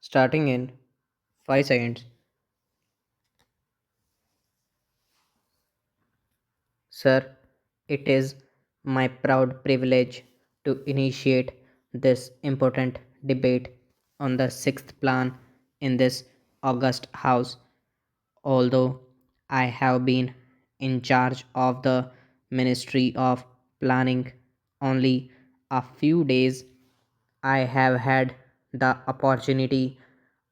Starting in 5 seconds. Sir, it is my proud privilege to initiate this important debate on the sixth plan in this august house. Although I have been in charge of the Ministry of Planning only a few days, I have had the opportunity,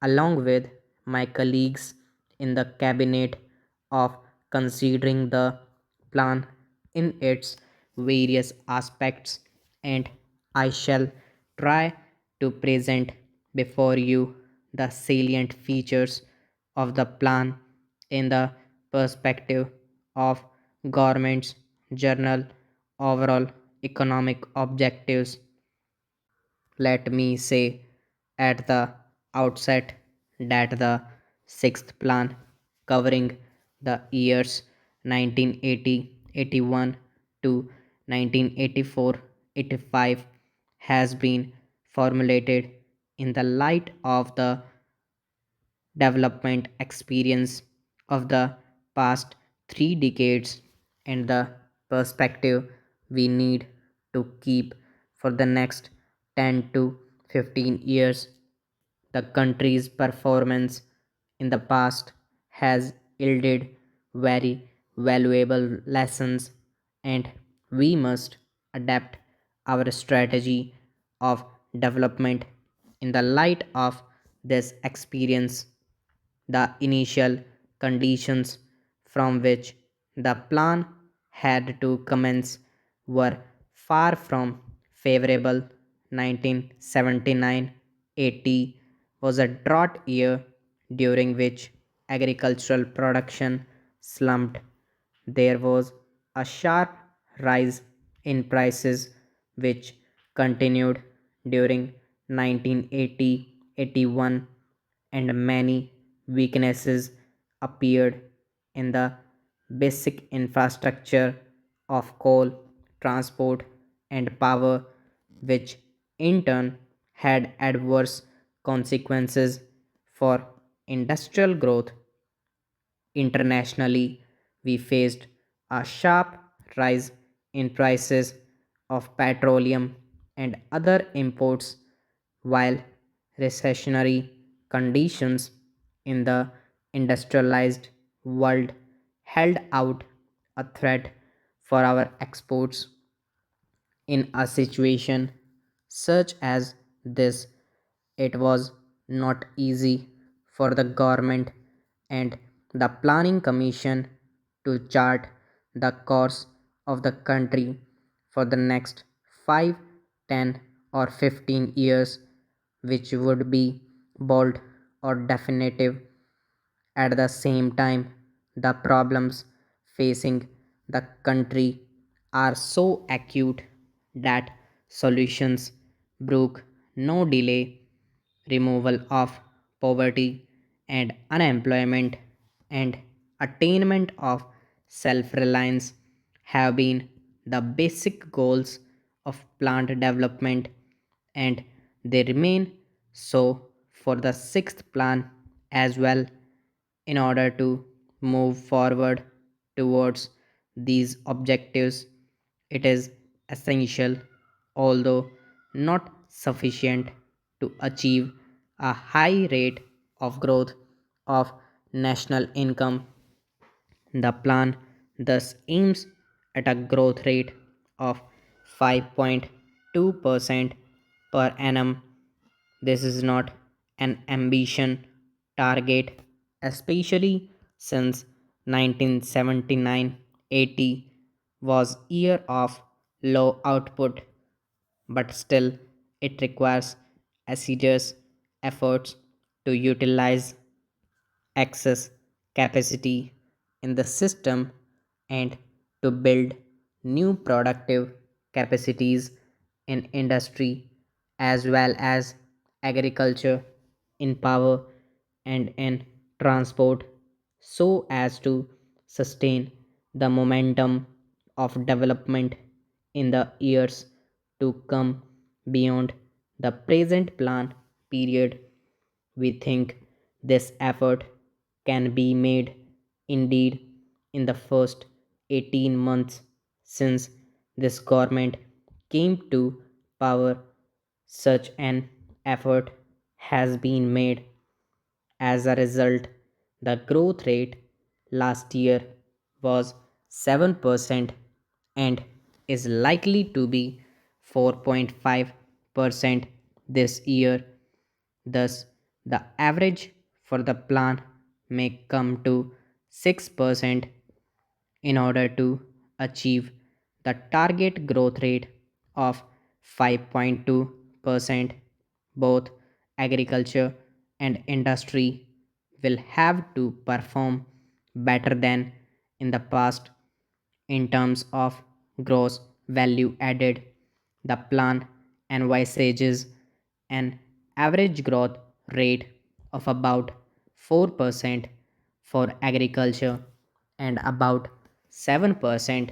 along with my colleagues in the cabinet, of considering the plan in its various aspects, and I shall try to present before you the salient features of the plan in the perspective of government's general overall economic objectives. Let me say at the outset that the sixth plan, covering the years 1980-81 to 1984-85, has been formulated in the light of the development experience of the past 3 decades and the perspective we need to keep for the next 10 to 15 years. The country's performance in the past has yielded very valuable lessons, and we must adapt our strategy of development in the light of this experience. The initial conditions from which the plan had to commence were far from favorable. 1979-80 was a drought year during which agricultural production slumped. There was a sharp rise in prices which continued during 1980-81, and many weaknesses appeared in the basic infrastructure of coal, transport, and power, which in turn had adverse consequences for industrial growth. Internationally, we faced a sharp rise in prices of petroleum and other imports, while recessionary conditions in the industrialized world held out a threat for our exports. In a situation such as this, it was not easy for the government and the Planning Commission to chart the course of the country for the next 5, 10, or 15 years, which would be bold or definitive. At the same time, the problems facing the country are so acute that solutions brook no delay. Removal of poverty and unemployment and attainment of self reliance have been the basic goals of plant development, and they remain so for the sixth plan as well. In order to move forward towards these objectives, it is essential, although not sufficient, to achieve a high rate of growth of national income. The plan thus aims at a growth rate of 5.2% per annum. This is not an ambition target, especially since 1979-80 was year of low output, but still it requires assiduous efforts to utilize excess capacity in the system and to build new productive capacities in industry as well as agriculture, in power, and in transport, so as to sustain the momentum of development in the years to come beyond the present plan period. We think this effort can be made indeed in the first 18 months since this government came to power. Such an effort has been made. As a result, the growth rate last year was 7% and is likely to be 4.5% this year. Thus, the average for the plan may come to 6% in order to achieve the target growth rate of 5.2%. Both agriculture and industry will have to perform better than in the past in terms of gross value added. The plan envisages an average growth rate of about 4% for agriculture and about 7%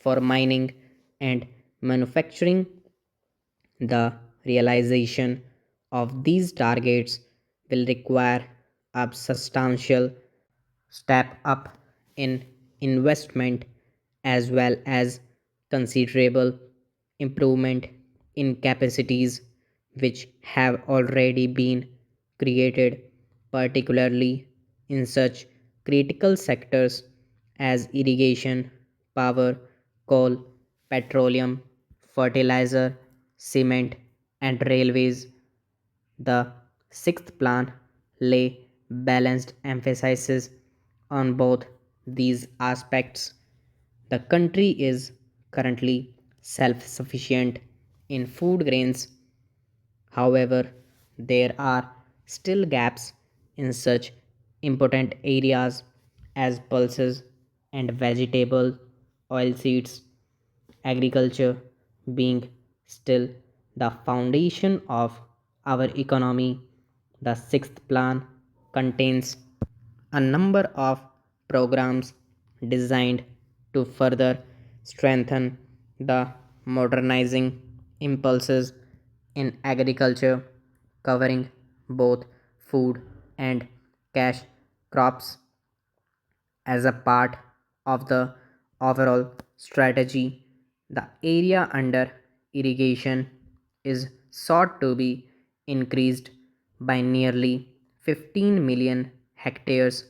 for mining and manufacturing. The realization of these targets will require a substantial step up in investment as well as considerable improvement in capacities which have already been created, particularly in such critical sectors as irrigation, power, coal, petroleum, fertilizer, cement, and railways. The sixth plan lay balanced emphasis on both these aspects. The country is currently self sufficient in food grains. However, there are still gaps in such important areas as pulses and vegetable oilseeds, agriculture being still the foundation of our economy. The sixth plan contains a number of programs designed to further strengthen the modernizing impulses in agriculture, covering both food and cash crops as a part of the overall strategy. The area under irrigation is sought to be increased by nearly 15 million hectares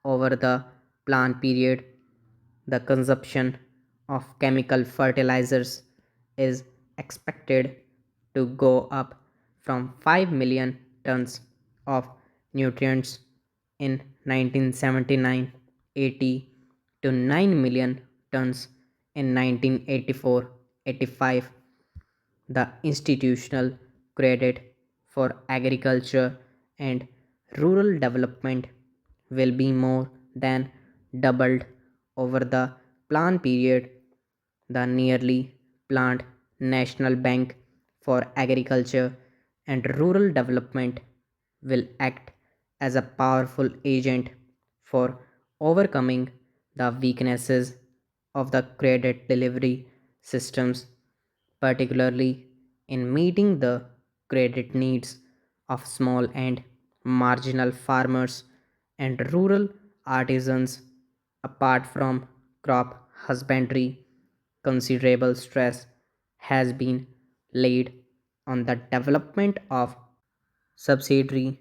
over the plan period. The consumption of chemical fertilizers is expected to go up from 5 million tons of nutrients in 1979-80 to 9 million tons in 1984-85. The institutional credit for agriculture and rural development will be more than doubled over the plan period. The nearly planned National Bank for Agriculture and Rural Development will act as a powerful agent for overcoming the weaknesses of the credit delivery systems, particularly in meeting the credit needs of small and marginal farmers and rural artisans. Apart from crop husbandry, considerable stress has been laid on the development of subsidiary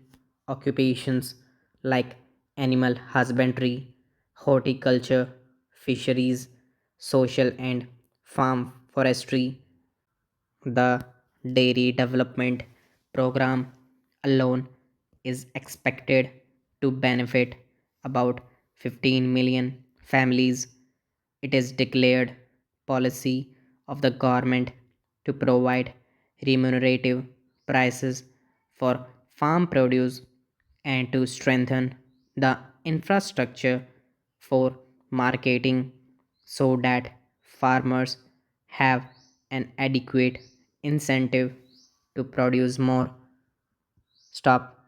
occupations like animal husbandry, horticulture, fisheries, social and farm forestry. The Dairy Development Program alone is expected to benefit about 15 million families. It is declared policy of the government to provide remunerative prices for farm produce and to strengthen the infrastructure for marketing so that farmers have an adequate incentive to produce more. Stop.